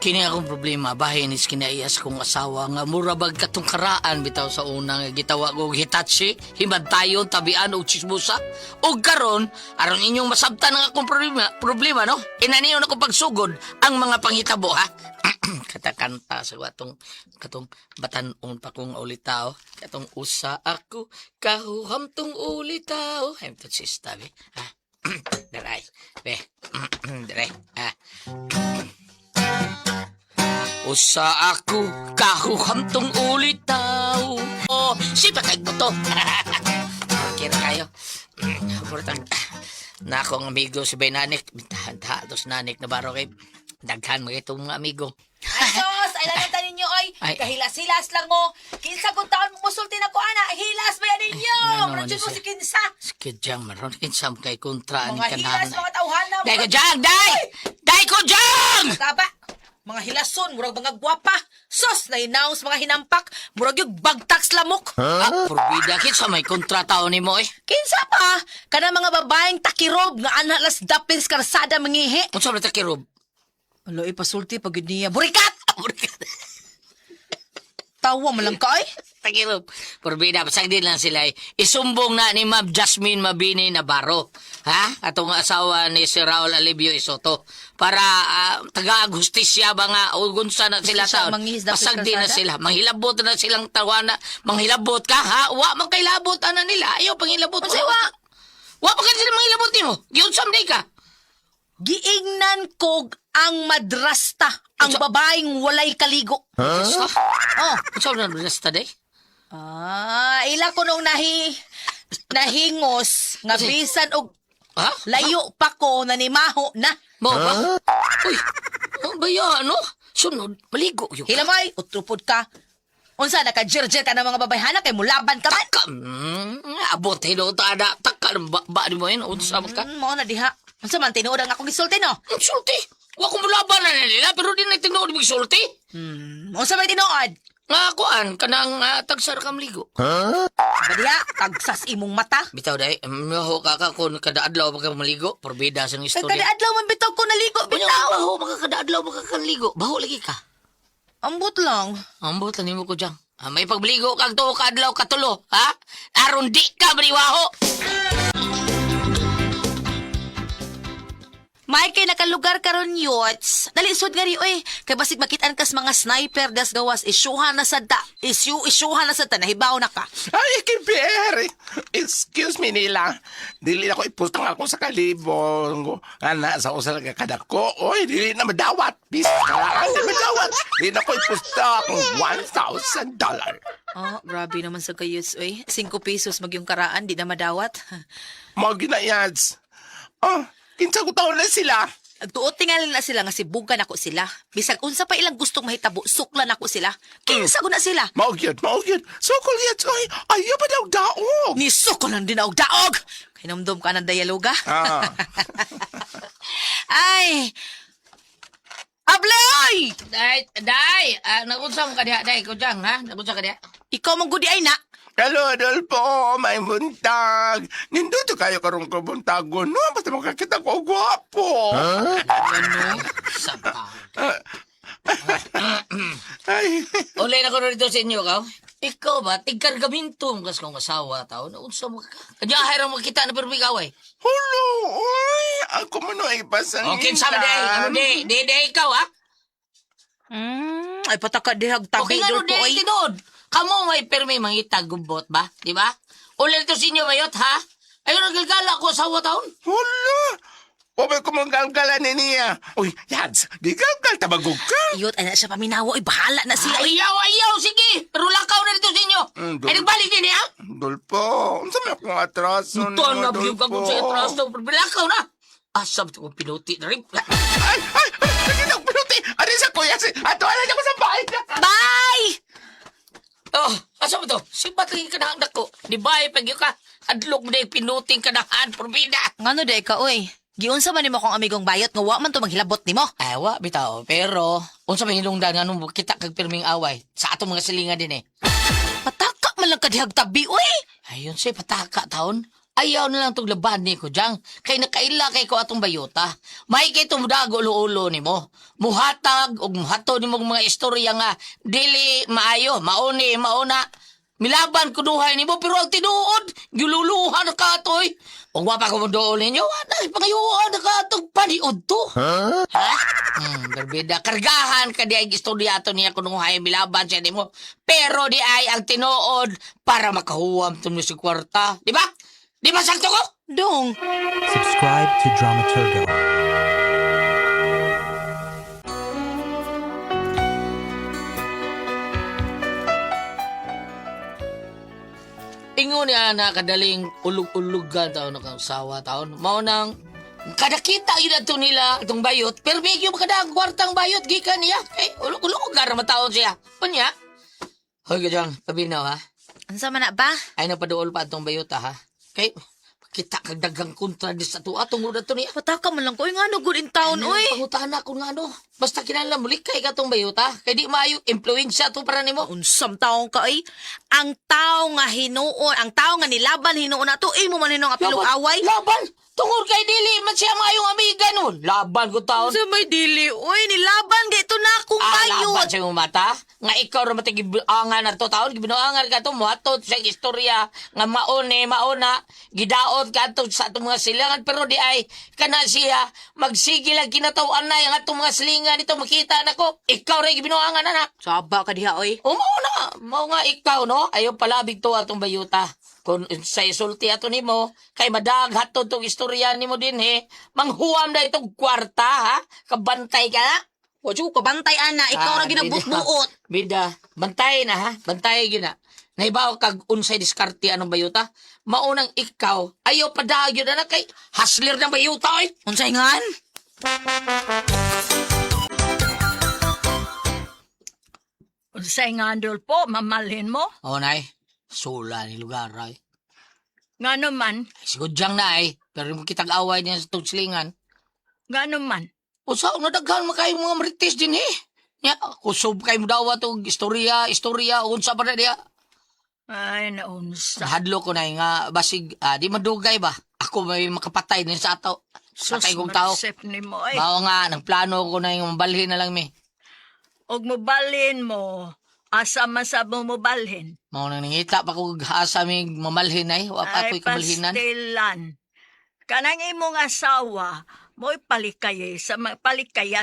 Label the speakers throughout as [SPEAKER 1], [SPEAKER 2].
[SPEAKER 1] Kini akong problema, bahin is kinaiyas kong asawa nga murabag katong karaan bitaw sa unang gitawa ko Hitachi, himantayon, tabian o chismosa. O karon, aron inyong masabtan ng akong problema no? Inaniyon ako pagsugod ang mga panghitabo ha. Katakanta sa katong batanon pa kong ulitaw. Katong usa ako, kahuhamtong ulitaw. Ay, ito sista, be. Ha? Daray, be. Daray, ha? Usa ako, kahuhamtong ulitaw. Oh, sipatag mo to. Kira kayo. Purtang, na akong amigo si Baynanik. Bintahan-tahan to si Nanik na baro kay daghan mga itong mga amigo.
[SPEAKER 2] Ay, sos! Ay, lalata ninyo, ay! Kahilas-hilas lang mo! Kinsa kung taon mo musulti na ko, ana! Hilas ba yan ninyo? Manadyan mo si Kinsa!
[SPEAKER 1] Sige, Jang, maron kinsam kay kontra ni
[SPEAKER 2] Mga
[SPEAKER 1] kanahan.
[SPEAKER 2] hilas, mga tauhana!
[SPEAKER 1] Day ko, Jang! Day! Day ko, Jang!
[SPEAKER 2] Taba! Mga hilason, murag mga gwapa! Sos! Na-announce mga hinampak! Murag yung bagtax lamok!
[SPEAKER 1] Purbida, kinsa may kontra tao ni mo eh.
[SPEAKER 2] Kinsa pa? Kana mga babaeng takirob nga analas dapins karsada mangihi!
[SPEAKER 1] Kung sa mga takirob?
[SPEAKER 2] Alo, ipasulti pag yun niya. Burikat! Tawa mo lang ka, ay!
[SPEAKER 1] Takirob. Purbida, pasag din lang sila eh. Isumbong na ni Ma'am Jasmine Mabini Navarro. Ha? Atong asawa ni si Raul Alibio Isoto. Para taga-agustisya ba nga ugunsa na sila taon. Pasag din na sila. Manghilabot na silang tawana. Manghilabot ka, ha? Wa man kay labot ana nila. Ayaw panghilabot. Wa pa ka sila manghilabot mo. Giunsam day ka.
[SPEAKER 2] Giingnan kog ang madrasta, ang babaeng walay kaligo.
[SPEAKER 1] Huh?
[SPEAKER 2] Oh.
[SPEAKER 1] Saan na resta day?
[SPEAKER 2] Ila ko nung nahingos nga bisan og
[SPEAKER 1] Ha?
[SPEAKER 2] layo pa ko nanimaho na.
[SPEAKER 1] Mo ba? Uy, ang baya, ano? Sunod, maligo yun.
[SPEAKER 2] Hilamay, utrupod ka. Unsa naka-jerjer ka ng mga babayhana kay mulaban ka man.
[SPEAKER 1] Taka, abot, hino, tada, taka, ba mo yun, unsa mo ka?
[SPEAKER 2] Mao na diha. Unsa man tinuod ang akong gisulti no?
[SPEAKER 1] Ang sulti. Wa ko mulaban na nila, pero di na tinuod mo sulti.
[SPEAKER 2] Unsa may tinuod?
[SPEAKER 1] Nga kuan, kanang tagsar ka maligo.
[SPEAKER 2] Badiha, tagsas imong mata.
[SPEAKER 1] Bitaw day, maho ka kung kada adlaw ka maligo, porbida sa
[SPEAKER 2] Kay
[SPEAKER 1] istorya.
[SPEAKER 2] kada adlaw man bitaw ko naligo
[SPEAKER 1] Unya,
[SPEAKER 2] bitaw.
[SPEAKER 1] baho, kada adlaw makakaligo. Baho lagi ka.
[SPEAKER 2] Ambot lang.
[SPEAKER 1] Ambot lang mo ko dyan. May pagligo kang tuo ka adlaw katulo, ha? Aron di ka bariwaho.
[SPEAKER 2] May kay nakalugar karon yots. Dalisod nga ri oy. Kay basig makitaan kas mga sniper das gawas isyuhan na sa isyuhan na sa ta nahibaw na ka.
[SPEAKER 3] Ay, Kiber! Excuse me nila. Dili na ko ipustang ako sa kalibong. Ana, sa usal ka kadako. Oy, dili na madawat. Bis, kalaan na madawat. Dili na ko ipusta akong $1,000.
[SPEAKER 2] Oh, grabe naman sa kayos oy. 5 pesos magyong karaan di na madawat.
[SPEAKER 3] Mga ginayads. Oh, kinsa ko taon na sila.
[SPEAKER 2] Agtuot tingali na sila nga sibugan ako sila. Bisag unsa pa ilang gustong mahitabo, suklan ako sila. Kinsa ko na sila.
[SPEAKER 3] Maugyod. Sukol yat. Oy, ayaw ba daw daog?
[SPEAKER 2] Ni sukulan din og daog. Kinumdum ka ng dialoga.
[SPEAKER 3] Ah.
[SPEAKER 2] Ay! Ablay!
[SPEAKER 1] Day, nagunsa mo ka diha, day, ko dyan, ha? Nagunsa ka diha?
[SPEAKER 2] Ikaw mong gudi ay na.
[SPEAKER 3] Hello, Adolfo. May buntag. Ninduto kayo karong kabuntagon. No, basta makakita ko gwapo.
[SPEAKER 1] Ano? Sapa.
[SPEAKER 3] Ay.
[SPEAKER 1] Ulay na ko rito sa inyo, kaw. Ikaw ba, tigkargaminto ang kas kong asawa, tao. Naunsa mo ka. Kanya hirang makita na pero may kaway.
[SPEAKER 3] Hulo, oy. Ako mo no ipasang
[SPEAKER 1] Okay, sama day. Ano day ikaw, ha?
[SPEAKER 2] Ay pataka dihag tabi
[SPEAKER 1] Okay nga no,
[SPEAKER 2] dol po
[SPEAKER 1] day
[SPEAKER 2] ay.
[SPEAKER 1] tinod. Kamu may permi mangita gumbot ba? Di ba? Ulay to sa inyo, mayot, ha? Ayun, nagagala ko asawa taon.
[SPEAKER 3] Hulo. Wabay ko mong galgalan ni niya. Uy, Yads, di galgal tabagog ka.
[SPEAKER 2] Iyot ay na siya paminawa ay bahala na sila.
[SPEAKER 1] Ayaw, sige. Pero lakaw na dito sa inyo. Ay, nagbalik din, ha?
[SPEAKER 3] Dolpo, unsa may akong atraso
[SPEAKER 1] Ito na biyong kagod sa atras na. Pero lakaw na. Asam ito kong pinuti na rin.
[SPEAKER 3] Ay, nakita ko pinuti. Ano sa kuya? Ato, alam niya ko sa bahay na.
[SPEAKER 2] Bye!
[SPEAKER 1] Oh, asam ito? Sipat lagi ka na ang dako. Di ba, pag ka, adlok mo na yung pinuting ka na haan, porbida.
[SPEAKER 2] Ngano day ka oy? Giunsa man nimo kong amigong bayot nga wa man to maghilabot nimo.
[SPEAKER 1] Awa, bitaw. Pero, unsa may hinungdan nga nung kita kag pirming away sa atong mga silinga din eh.
[SPEAKER 2] Pataka man lang kadihag tabi oy.
[SPEAKER 1] Ayun siya, pataka taon. Ayaw na lang itong laban ni ko, Jang. Kay nakaila kay ko atong bayota. May kay tumudag ulo-ulo ni mo. Muhatag o muhato ni mo mga istorya nga dili maayo, mauna. Milaban ko duhay ni mo, pero ang tinuod, giluluhan na ka ito'y. Huwag mapa ko mo doon ninyo, anay, pangayuan na ka itong paniod to. Ha? Berbeda, kargahan ka di ay istoryato niya kung hay milaban siya ni mo. Pero di ay ang tinuod para makahuwam ito mo si kwarta. Di ba? Di ba sakto ko?
[SPEAKER 2] Dong,
[SPEAKER 4] Subscribe to Dramaturgo.
[SPEAKER 1] Ingon niya na kadaling ulug-ulugan taon na kausawa taon. Maunang kadakita yun ato nila itong bayot. Pero medyo makadang kwartang bayot gikan niya. Ulug-ulugan naman taon siya. Punya. Hoy gajang, pabinaw ha.
[SPEAKER 2] unsa man na ba?
[SPEAKER 1] Ay napaduol pa itong bayot ha. Kay kita kag dagang kontra di sa tuwa tungod ato niya.
[SPEAKER 2] Pataka man lang ko, nga no good in town, oy.
[SPEAKER 1] Pangutahan ako nga ano. Basta kinala mo likay ka itong bayot ha. Kay di maayo impluensya to para nimo.
[SPEAKER 2] Unsam taong ka, ay. Ang tao nga hinuon, ang tao nga nilaban hinuon na to, mo man hinong apilong away.
[SPEAKER 1] Laban! Tungod kay dili man siya maayong amiga nun. Laban ko taon.
[SPEAKER 2] Sa may dili, oy, nilaban gito na akong bayot.
[SPEAKER 1] Laban sa imong mata. Nga ikaw rin matay gibuangan na to taon. Gibinuangan ka to. Muhatot sa istorya. Nga mauna. Gidaot ka to sa itong mga silangan. Pero di ay kana siya. Magsigil ang kinatawan na. Yung atong mga silingan ito. Makita na ko. Ikaw rin gibinuangan na na.
[SPEAKER 2] Saba ka diha, oy.
[SPEAKER 1] O mao nga ikaw no. Ayaw palabig to atong bayuta. Kung sa isulti ato nimo kay madaghat to tong istorya nimo din manghuam na itong kwarta ha kabantay ka na
[SPEAKER 2] Ojo, kabantay ana, ikaw ra ginabut-buot.
[SPEAKER 1] bida bantay na ha bantay gina naibaw kag unsay diskarte anong bayuta maunang ikaw ayaw padagyo na kay hustler ng bayuta oy
[SPEAKER 2] Unsay ngan?
[SPEAKER 5] Unsay nga Adolfo, mamalhin mo?
[SPEAKER 1] o nay sula ni lugar ay
[SPEAKER 5] Nga naman,
[SPEAKER 1] sigudyang na pero mo kitag away niya sa tugslingan
[SPEAKER 5] nga naman.
[SPEAKER 1] o sa nadaghan mo kayo mga marites din nya kusog kay mo daw atong istorya unsa pa na diya
[SPEAKER 5] Ay, naunsa.
[SPEAKER 1] hadlo ko na nga basig di madugay ba ako may makapatay din sa ato patay kong tao
[SPEAKER 5] magsip ni mo ay.
[SPEAKER 1] mao nga nagplano ko na yung mabalhin na lang mi
[SPEAKER 5] Og mobalhin mo, asa man sa mo mobalhin.
[SPEAKER 1] mao nang nangita pa ko asa mi mamalhin wa pa
[SPEAKER 5] Ay,
[SPEAKER 1] ako'y kabalhinan
[SPEAKER 5] pastilan. Kanang imong asawa, mo'y palikaya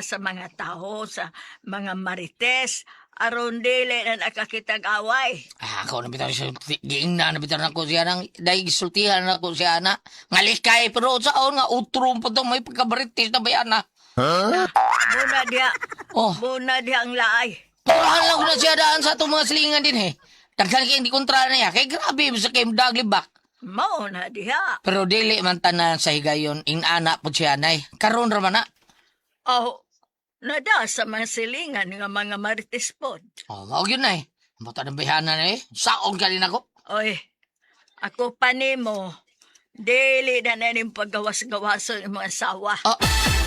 [SPEAKER 5] sa mga tao, sa mga marites, aron dili na nakakitag away.
[SPEAKER 1] ako na bitaw siya giingna na bitaw na ko siya nang dahil gisultihan na ko siya na ngalikay pero saon nga utrom po may pagkabaritis na bayana
[SPEAKER 5] Muna diha,
[SPEAKER 1] oh
[SPEAKER 5] muna diha ang laay.
[SPEAKER 1] turahan lang ko na siya daan sa itong mga silingan din daghan kay hindi kontra na ya kay grabe sa kay daglibak
[SPEAKER 5] Mao na diha.
[SPEAKER 1] pero dili man tanan sa higayon ingana po siya nay karon ra man na
[SPEAKER 5] Oh, nada sa mga silingan nga mga marites pod.
[SPEAKER 1] oh mao gyud nay buta ng bayana na saon ka din ako
[SPEAKER 5] Oy, ako pa nimo, dili na nanin paggawas-gawasan ng mga asawa.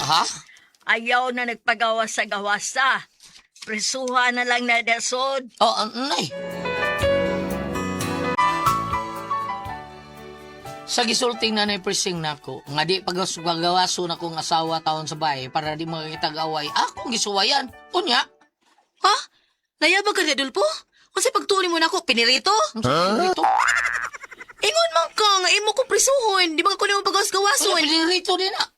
[SPEAKER 1] ha
[SPEAKER 5] Ayaw na nagpagawas sa gawasa. Prisuhan na lang na dasod.
[SPEAKER 1] nay sa gisulting na presing nako nga di paggawaso na kong asawa taon sa bahay para di makakitag away akong gisuwayan unya
[SPEAKER 2] Ha? Nayabag ka ni Adolfo? Unsay pagtuon mo nako, pinirito?
[SPEAKER 1] ito
[SPEAKER 2] Ingon man ka nga imo ko prisuhon, di ba ko nimo pagawas-gawason?
[SPEAKER 1] pinirito din na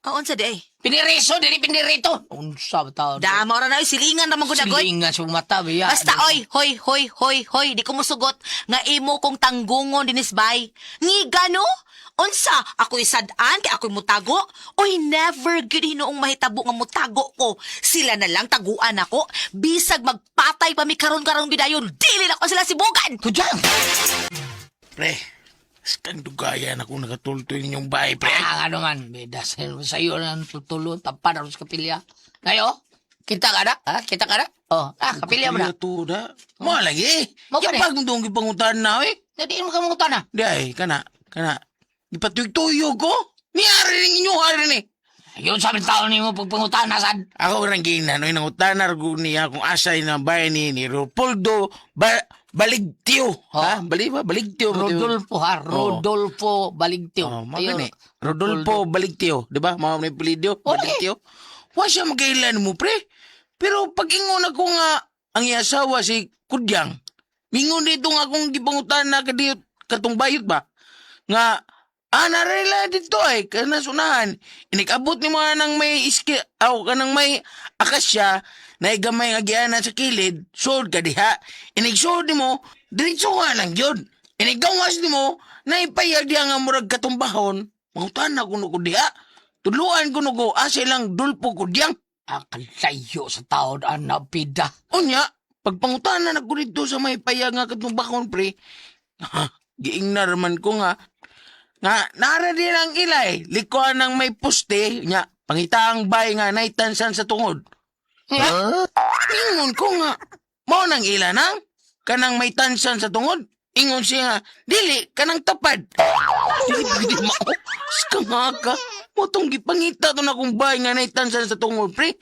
[SPEAKER 2] Unsa di ay?
[SPEAKER 1] piniriso dili pinirito unsa ba taon
[SPEAKER 2] Dama ra na oy, silingan ra man gud agoy.
[SPEAKER 1] silingan sa mata biya
[SPEAKER 2] Basta oy, hoy, di ko musugot nga imo kong tanggungon dinis bay. Ni gano? Unsa, ako'y sad-an kay ako'y mutago? Oy, never gid hinoong mahitabo nga mutago ko. Sila na lang taguan ako. Bisag magpatay pa mi karon-karon gidayon, dili na ko sila sibugan.
[SPEAKER 1] Tujang!
[SPEAKER 3] Pre, skan dugayan ako nakatultoy ninyong bahay, pre.
[SPEAKER 1] Ano man, beda sa iyo na tutulon, tapan ako sa kapilya. Ngayo, kita ka na? Ha? Kita ka na? Oh, kapilya mo na.
[SPEAKER 3] Kapilya to da. Mo lagi.
[SPEAKER 1] Mo ka
[SPEAKER 3] Kapag doon gipangutan na,
[SPEAKER 1] Hindi mo kamungutan na.
[SPEAKER 3] Di ay, kana. Ipatuyog-tuyog ko. Niyari rin inyo, hari ni.
[SPEAKER 1] Yun sabi tao ni mo pagpangutan na sad.
[SPEAKER 3] Ako orang ginan, no, inang utanar ko niya kung asay na bahay ni Leopoldo Baligtiyo. Ha? Baligtiyo.
[SPEAKER 1] Rodolfo ha, Rodolfo Baligtyo.
[SPEAKER 3] Oh, magani. Rodolfo Baligtiyo, di ba? Mga may pilidio, Baligtiyo. Wa siya magkailan mo, pre. Pero pag ingon ako nga, ang iasawa si Kudyang, mingon dito nga akong gipangutan na kadiyot, katong bayot ba? Nga, narela dito ay, kanasunahan. Inikabot ni mga nang may iski, kanang may akasya, na igamay nga giana sa kilid, sod ka diha. Inigsod ni mo, diretso nga lang yun. Inigawas ni mo, na ipayag diha nga murag katumbahon, mangutan na kuno ko diha. Tuluan kuno ko, lang dulpo ko diyang.
[SPEAKER 1] Kalayo sa taon ang napida.
[SPEAKER 3] Unya, pagpangutan na ko dito sa may payag nga katumbahon, pre, giingnar man ko nga nara din ang ilay, likuan ng may poste, nya, pangitaang bay nga naitansan sa tungod. Ingon ko nga, mo nang ila nang, kanang may tansan sa tungod. Ingon siya nga, dili, kanang tapad. Dili mao, ska ka. Mo tong gipangita to na kung bay nga naitansan sa tungod, pre.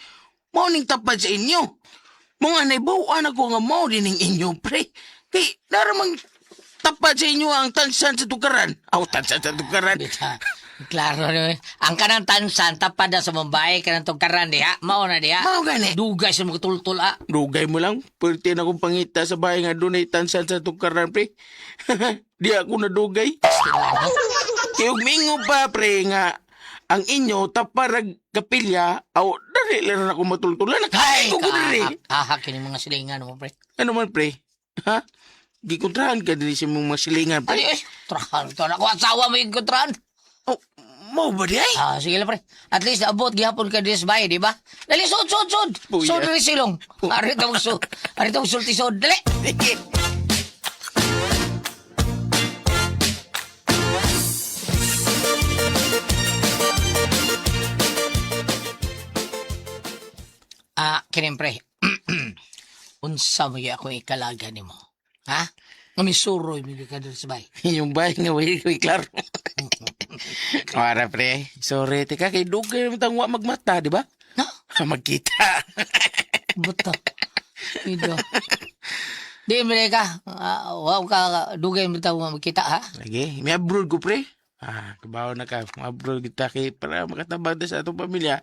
[SPEAKER 3] Mo ning tapad sa inyo. Mga naibawan ako nga mo din ng inyo, pre. Kay, naramang tapad sa inyo ang tansan sa tukaran. Tansan sa tukaran.
[SPEAKER 1] Bita, klaro na. Ang kanang tansan, tapad na sa Mumbai, kanang tungkaran diha, mao na diha.
[SPEAKER 3] Mao gani.
[SPEAKER 1] Dugay sa mga tultul
[SPEAKER 3] Dugay mo lang. Pwerte na kong pangita sa bahay nga doon ay tansan sa tukaran, pre. Di ako nadugay. Kayong mingo pa, pre, nga ang inyo taparag kapilya, dali lang ako matultulan.
[SPEAKER 1] Ay,
[SPEAKER 3] Ko dali.
[SPEAKER 1] kahakin yung mga silingan mo, pre.
[SPEAKER 3] Ano man, pre? Ha? Gikontrahan ka dili sa mong masilingan, pre.
[SPEAKER 1] Ay, trahan ka na. Kung asawa mo yung kontrahan.
[SPEAKER 3] Oh, mau ba di ay?
[SPEAKER 1] Sige lang, pre. At least abot gihapon ka dis bay, di ba? Dali, sud.
[SPEAKER 3] Puya.
[SPEAKER 1] Sud dali silong. Ari tawag sulti sud. Dali. Kinim pre. Unsa mo yung akong ikalaga ni mo? Ha? Nga misuroy mo ka dali sa bay.
[SPEAKER 3] Yung bahay nga, wait, klaro. Mara, pre. Sorry, tika, kay dugay mo tang wa magmata, di ba?
[SPEAKER 1] No?
[SPEAKER 3] Magkita.
[SPEAKER 1] Buta. Ido. Di mo ka. Wow ka. Dugay mo tayo magkita ha?
[SPEAKER 3] Lagi, may abroad ko, pre. Kabaw na ka. Abroad kita kay para makatabang sa atong pamilya.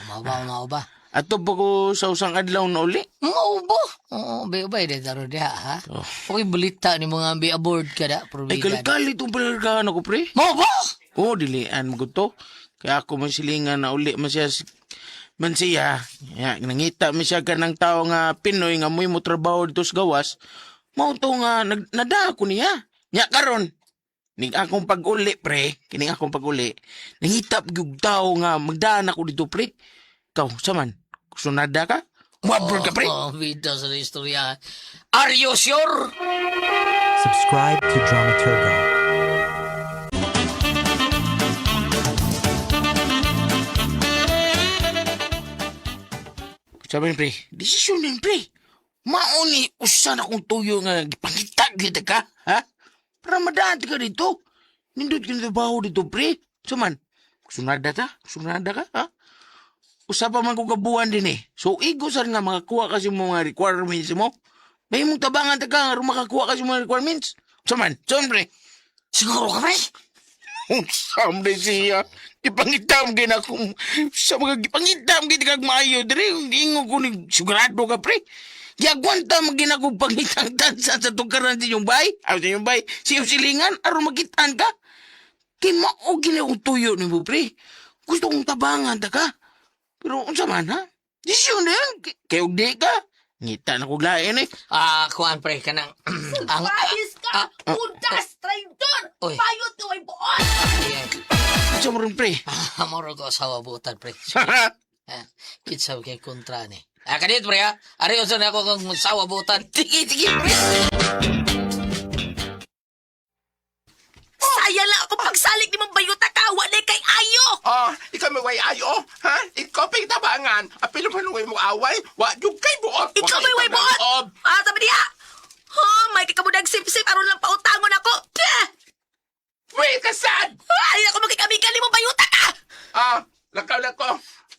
[SPEAKER 1] Mao ba?
[SPEAKER 3] Ato pa ko sa usang adlaw na uli.
[SPEAKER 1] Mao ba? Oo, bay de daro diha ha.
[SPEAKER 3] Oh.
[SPEAKER 1] Okay, balita ni mga ambi aboard ka da.
[SPEAKER 3] Ay, kalit-kalit itong palargaan ako, pre.
[SPEAKER 1] Mao ba?
[SPEAKER 3] Oo, dilian mo to. Kaya ako masilingan na uli man siya. Ya, nangita man siya ka ng tao nga Pinoy nga muy mo trabaho dito sa gawas. Mao to nga, nada ako niya. Nya karon ning akong pag-uli, pre. Kining akong pag-uli. Nangita yung tao nga magdaan ako dito, pre. Ikaw, saman? Sunada ka? Umabroad ka, pre?
[SPEAKER 1] Vida sa istorya. Are you sure?
[SPEAKER 4] Subscribe to Dramaturgo.
[SPEAKER 3] Sabi ni pre, desisyon din, pre. Mauni, usan akong tuyo nga gipangita kita ka, ha? Para madati ka dito. Nindot ka na baho dito, pre. Saman, sunada ka, ha? Usapa man ko kabuhan din eh. So, igusar nga makakuha kasi mga requirements mo. May mong tabangan ta ka nga makakuha kasi mga requirements. Saman, pre.
[SPEAKER 1] Siguro ka, pre?
[SPEAKER 3] Samre siya. Ipangitam gina kung sa mga ipangitam kita kag maayo. Dari, ingo ko ni sigurado ka, pre. Yagwanta magina kong pangitang tansa sa tukaran sa inyong bay. Sa inyong bay, siyo silingan, aron magitan ka. Kaya mao gina kong tuyo ni mo, pre. Gusto kong tabangan ta ka. Pero unsa man, ha? Desisyon na yan. Kaya di ka. Ngita na kong lain eh.
[SPEAKER 1] Kuan pre, kanang...
[SPEAKER 2] Bayis ka! Udas! Traidor!
[SPEAKER 1] Oy.
[SPEAKER 2] Payot ka may buon!
[SPEAKER 3] Unsa mo rin, pre?
[SPEAKER 1] Moro ko asawa butan, pre. Kitsa kay kontra ni. Kanit, pre, ha? Ari, unsa na ako kung asawa butan.
[SPEAKER 3] Sige, pre.
[SPEAKER 2] Saya lang ako pagsalik ni mong bayot ka! Wala kay ayo!
[SPEAKER 3] Ikaw may way ayo, ha? Ikaw pa'y tabangan. Apilo pa nung mo away, wa yung kay buot.
[SPEAKER 2] Ikaw may way buot! Sabi niya! May kikamudag sip-sip aron lang pautangon ako!
[SPEAKER 3] Wait, kasad!
[SPEAKER 2] Ay, ako makikamigal ni mong bayot ka!
[SPEAKER 3] Lakaw na ko.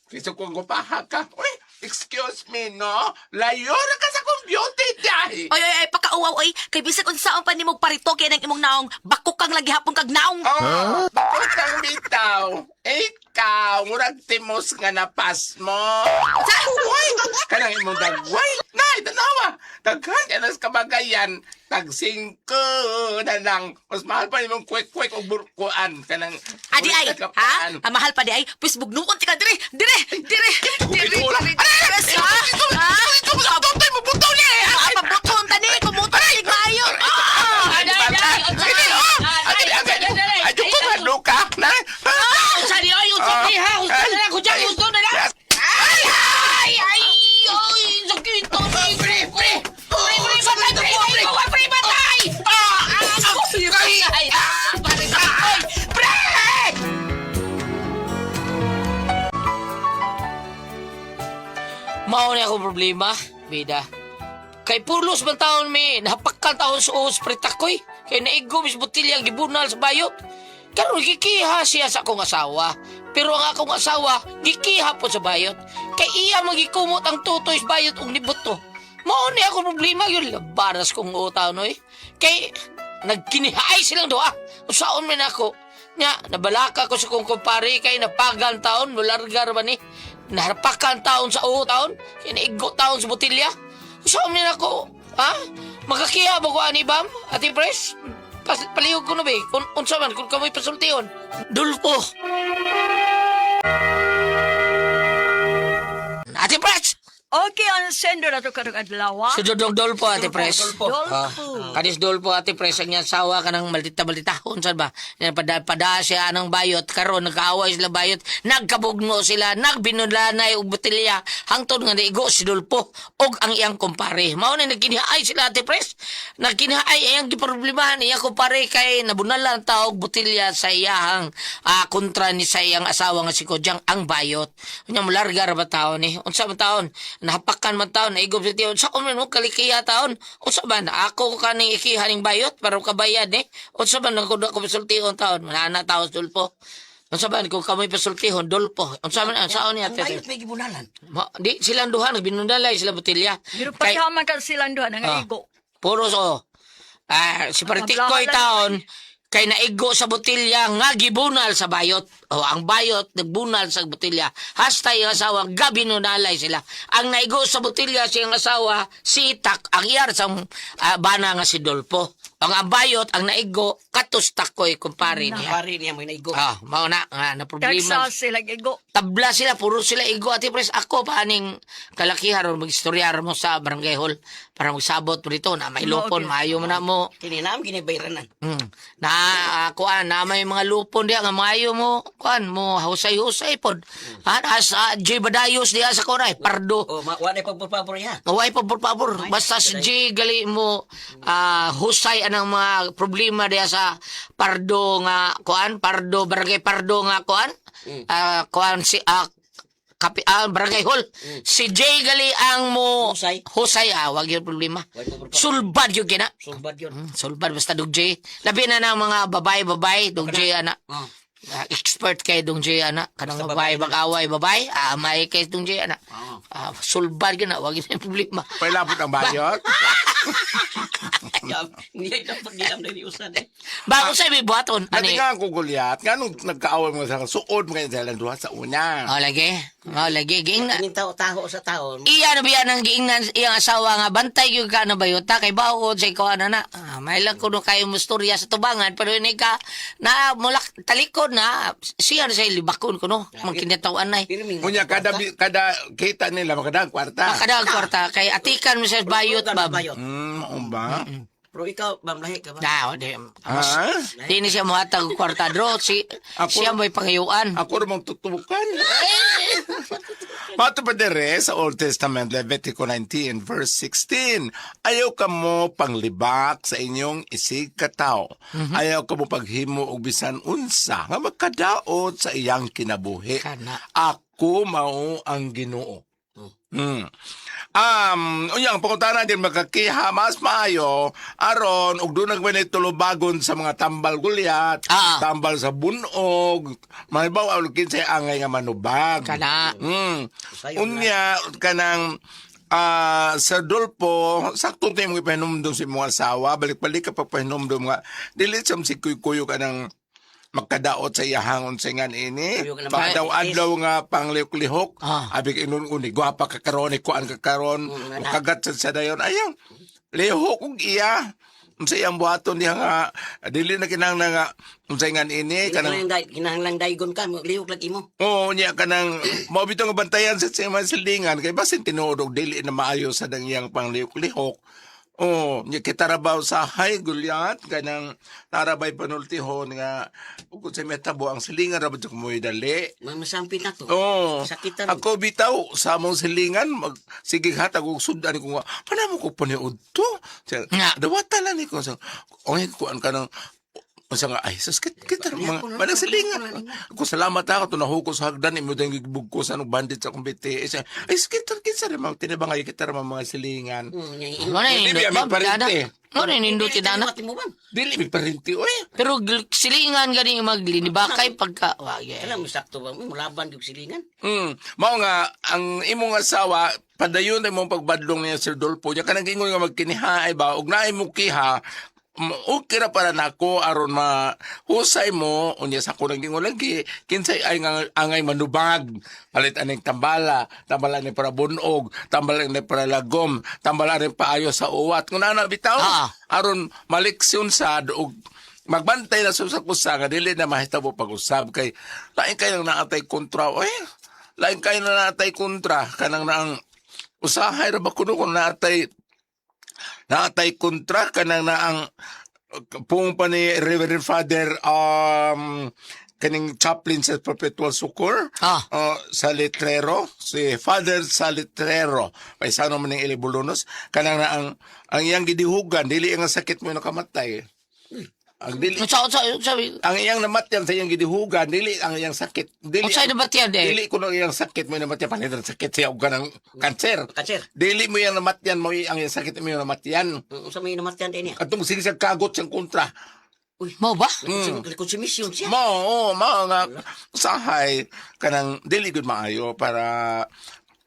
[SPEAKER 3] Gusto kong gupaha ka. Uy, Excuse me, no? Layo na ka sa kong beauty, dahi.
[SPEAKER 2] Ay, pakauwaw, ay. Kay bisag unsaon pa ni mo parito kaya ng imong naong bakok kang lagi hapon kag naong.
[SPEAKER 3] Oh, bakit kang bitaw? Ikaw, murag timos nga napas mo. Uy, kanang imong dagway. Nay, tanawa. Daghan ka na sa kabagayan. Tag-5 na lang. Mas mahal pa imong kwek-kwek o burkuan. Kanang...
[SPEAKER 2] Adi ay, ha? Ang mahal pa di ay. Pwes bugnuon tika dire. Pabuton tani, kumuton tig maayo.
[SPEAKER 3] Ayo ko halo ka, na?
[SPEAKER 1] Unsa di ay, unsa di ha? Unsa na lang ko dyan, unsa na lang. Ay, sakit to. Pre, batay! Mao ni akong problema, bida. Kay pulos man taon mi, nahapakan taon sa os pritakoy. Kay naigo mis botilya gibunal sa bayot. Karon gikiha siya sa akong asawa. Pero ang akong asawa, gikiha po sa bayot. Kay iya magikumot ang tutoy sa bayot ug nibot to. Mao ni akong problema yun. Labaras kong utaw no eh. Kay nagkinihay silang doa. Usaon man ako. Nya, nabalaka ko sa kong kumpare kay napagan taon, mulargar ba ni? Naharapakan taon sa taon, kinaigo taon sa botilya. Usaon man ako, ha? Magkakiha ba ko ani bam? Ati Pres? Palihog ko na ba eh. Unsa man, kung kamoy pasultiyon. Dulpo. Ati Pres!
[SPEAKER 5] Okay, ang sendo na to karong adlaw.
[SPEAKER 1] Si Dodong Dolpo, Ate Pres.
[SPEAKER 5] Dolpo.
[SPEAKER 1] Kadis Dolpo, Ate Pres, ang niya sawa ka ng maldita-malditahon, saan ba? Pada siya ng bayot, karon nagkaaway sila bayot, nagkabugno sila, nagbinulanay og botilya, hangtod nga naigo si Dolpo, og ang iyang kumpare. Mao na nagkinihay sila, Ate Pres. Nagkinihay, iyang giproblemahan, iyang kumpare kay nabunalan taog botilya sa iyang kontra ni sa iyang asawa nga si Kodyang ang bayot. Kanya mulargar ba taon eh? Unsa man taon? Nahapakan man taon, naigop sa tiyon. Sa kumin mo, kalikiya taon. Unsa ba na ako kaning ikihaning bayot para kabayad eh? Unsa ba na kung ako pasultihon taon? Manana taon Dolpo. Unsa ba kung kamoy pasultihon Dolpo? Unsa man saon niya?
[SPEAKER 6] Ang bayot may gibunalan.
[SPEAKER 1] Di silang duha nagbinundalay sila botilya.
[SPEAKER 5] Pero
[SPEAKER 1] Kay-
[SPEAKER 5] pagkaman ka silang doon, ang igo.
[SPEAKER 1] Puro so. Si Partikoy taon kay naigo sa botilya nga gibunal sa bayot. O ang bayot nagbunal sa botilya. Hasta yung asawa gabi nunalay sila. Ang naigo sa botilya siyang asawa si Tak ang iyar sa bana nga si Dolpo. Ang bayot ang naigo katus takoy kumpare niya.
[SPEAKER 6] Pari niya may naigo.
[SPEAKER 1] Mao na nga na problema.
[SPEAKER 5] Kagsa silang igo.
[SPEAKER 1] Tabla sila, puro sila igo. Ati Pres, ako paaning kalakihan ron mag-istoryar mo sa barangay hall para magsabot mo dito na may lupon,
[SPEAKER 5] Okay.
[SPEAKER 1] maayo mo na mo.
[SPEAKER 6] Kininam ginibayranan.
[SPEAKER 1] Kuan na may mga lupon diya nga maayo mo kuan mo husay-husay pod. Sa J Badayos diya sa kunay pardo.
[SPEAKER 6] O wala pagpapabor ya.
[SPEAKER 1] Maway pa por favor. Basta si J gali mo husay anang mga problema diya sa pardo nga kuan, pardo barangay pardo nga kuan. Kuan si barangay hall. Si Jay gali ang mo
[SPEAKER 6] Husay.
[SPEAKER 1] wag yung problema.
[SPEAKER 6] Wag yung problema.
[SPEAKER 1] Sulbad yung kina.
[SPEAKER 6] Sumbad yun.
[SPEAKER 1] Sulbad basta dog Jay. Labi na ng mga babay dog Jay ana.
[SPEAKER 6] Oh.
[SPEAKER 1] Expert kay dong Jay ana. Kanang babay mag-away babay. May kay dong Jay ana. Sulbad yun na wag yung problema.
[SPEAKER 3] Pailapot ang bayot.
[SPEAKER 6] Hindi dapat nilam na iniusan eh.
[SPEAKER 1] Bago sa may buhaton.
[SPEAKER 3] Dati
[SPEAKER 1] Ani?
[SPEAKER 3] nga ang kugulyat, nga nung nagkaaway mo sa suod mo kayo sa duha sa una.
[SPEAKER 1] Lagi. Giing na.
[SPEAKER 6] Kaning tao sa taon.
[SPEAKER 1] Iya na biya ng giingnan iyang asawa nga bantay yung ka na bayota kay bawod sa ikaw na. May lang kuno kayo mustorya sa tubangan pero ini ka na mulak talikod na siya na sa libakon kuno. Magkinatawan na.
[SPEAKER 6] Pirming.
[SPEAKER 3] Unya kada kita nila makadang kwarta.
[SPEAKER 1] Makadang kwarta kay atikan mo sa bayot ba.
[SPEAKER 6] Bayot.
[SPEAKER 3] Ba?
[SPEAKER 6] Pero ikaw, mamlahi ka ba?
[SPEAKER 1] Di.
[SPEAKER 3] Ha?
[SPEAKER 1] Di ni siya muhatag kwarta dro. Siya may pangayuan.
[SPEAKER 3] Ako namang tutubukan. Mato pa dere sa Old Testament, Levitico 19, verse 16. Ayaw ka mo panglibak sa inyong isig katao. Ayaw ka mo paghimo og bisan unsa nga magkadaot sa iyang kinabuhi.
[SPEAKER 1] Kana.
[SPEAKER 3] Ako mao ang Ginoo. Unyang pangutana din magkakiha mas maayo aron ug doon nagmanay tulubagon sa mga tambal gulyat,
[SPEAKER 1] Ah.
[SPEAKER 3] tambal sa bunog, mahibaw ang kinsay angay nga manubag.
[SPEAKER 1] Kana.
[SPEAKER 6] Sayo
[SPEAKER 3] Unya kanang sa Dolpo, sakto tayo mga pahinumdum sa mga asawa, balik-balik ka pa pahinumdum nga, dili sam si kuy-kuyo ka ng magkadaot sa iyahangon sa ngan ini.
[SPEAKER 6] Kuyo ka na
[SPEAKER 3] Pagdaw-adlaw nga panglihok-lihok,
[SPEAKER 1] Ah.
[SPEAKER 3] abig inun-uni, gwapa ka karon, ikuan ka karon, makagat sa dayon, ayaw, lihok kong iya. Sa iyang buhaton niya nga, dili na kinang na nga, sa ngan ini, kanang
[SPEAKER 6] Kinahanglang daygon ka, lihok lagi mo.
[SPEAKER 3] Oo, niya ka nang mabito nga bantayan sa mga silingan kay basin tinuod og dili na maayo sa dangyang panglihok-lihok. Oo, niya kitarabaw sa hay gulyat kanang tarabay panultihon nga ug sa metabo ang silingan ra bud mo dali.
[SPEAKER 6] Masampit na to.
[SPEAKER 3] Oo.
[SPEAKER 6] Sakitan.
[SPEAKER 3] Ako bitaw sa among silingan mag sige hatag og sudan ko nga panamo ko paniud to.
[SPEAKER 1] Nga.
[SPEAKER 3] Dawata lang ni ko sa oy kuan ka nang Masa nga, ay, sus, kita mga, manang silingan. Ako, salamat ako, ito nahukos sa hagdan, imo tayong gibugkos, anong bandit sa akong BTS. Ay, kita rin, tinibang ay kita rin mga silingan.
[SPEAKER 1] Mana
[SPEAKER 3] Dili,
[SPEAKER 1] nindot
[SPEAKER 3] may
[SPEAKER 1] ba? Bilada.
[SPEAKER 3] parente.
[SPEAKER 1] Mana nindot tinana.
[SPEAKER 3] Dili, may parinti, oy.
[SPEAKER 1] Pero silingan gani maglinibakay pagka wage.
[SPEAKER 6] Alam mo, sakto ba? Mulaban yung silingan.
[SPEAKER 3] Mao nga, ang imong asawa, padayon na imong pagbadlong niya Sir Dolpo, niya kanang ingon nga magkinihaay ba, ug naay mo kiha, okay ra para nako aron mahusay mo unya sa kunang gingon lagi kinsay ay nga angay manubag palit aning tambalan ni para bunog tambalan ni para lagom tambalan ni paayo sa uwat kun ana bitaw
[SPEAKER 1] Ah.
[SPEAKER 3] aron maliksyon sad og magbantay na sa kusa nga dili na mahitabo pag-usab kay lain kay nang naatay kontra oy lain kay na naatay kontra kanang naang usahay ra ba kuno kung naatay kontra kanang na ang pung pa ni Reverend Father kaning chaplain sa Perpetual Succor sa Letrero si Father sa Letrero paisano man ning Ilibulunos kanang na ang iyang gidihugan dili ang sakit mo nakamatay ang dili
[SPEAKER 1] Sabi,
[SPEAKER 3] ang iyang namatyan sa iyang gidihugan dili ang iyang sakit dili
[SPEAKER 1] unsay na batyan de?
[SPEAKER 3] dili kuno iyang sakit mo namatyan panitang sakit siya og kanang kanser
[SPEAKER 6] Kanser.
[SPEAKER 3] dili mo yang namatyan mo ang iyang sakit mo yung namatyan
[SPEAKER 6] Sa may namatyan din niya.
[SPEAKER 3] atong sige sa kagot siyang kontra
[SPEAKER 1] Mo ba?
[SPEAKER 6] Konsumisyon siya.
[SPEAKER 3] mao nga usahay kanang dili gud maayo para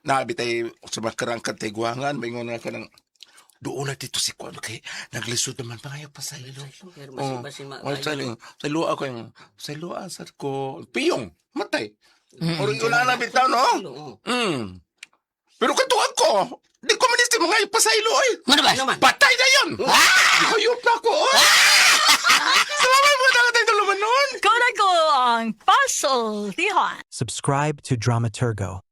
[SPEAKER 3] nabitay sa makarang katigwangan maingon nga kanang doon na dito si Kwan kay naglisod naman pa kayo pa sa ilo.
[SPEAKER 6] Basin-basin
[SPEAKER 3] Sa luwa ko yung sa luwa sa ko piyong matay. Uri una na bitaw no. Pero katuwag ko, di ko minister mga ipasaylo oy.
[SPEAKER 1] Ano ba?
[SPEAKER 6] Naman.
[SPEAKER 3] Patay na yun! Hayop na ko! Salamat mo na tayo tuluman nun!
[SPEAKER 5] Kuna ko ang puzzle, Dihan.
[SPEAKER 4] Subscribe to Dramaturgo.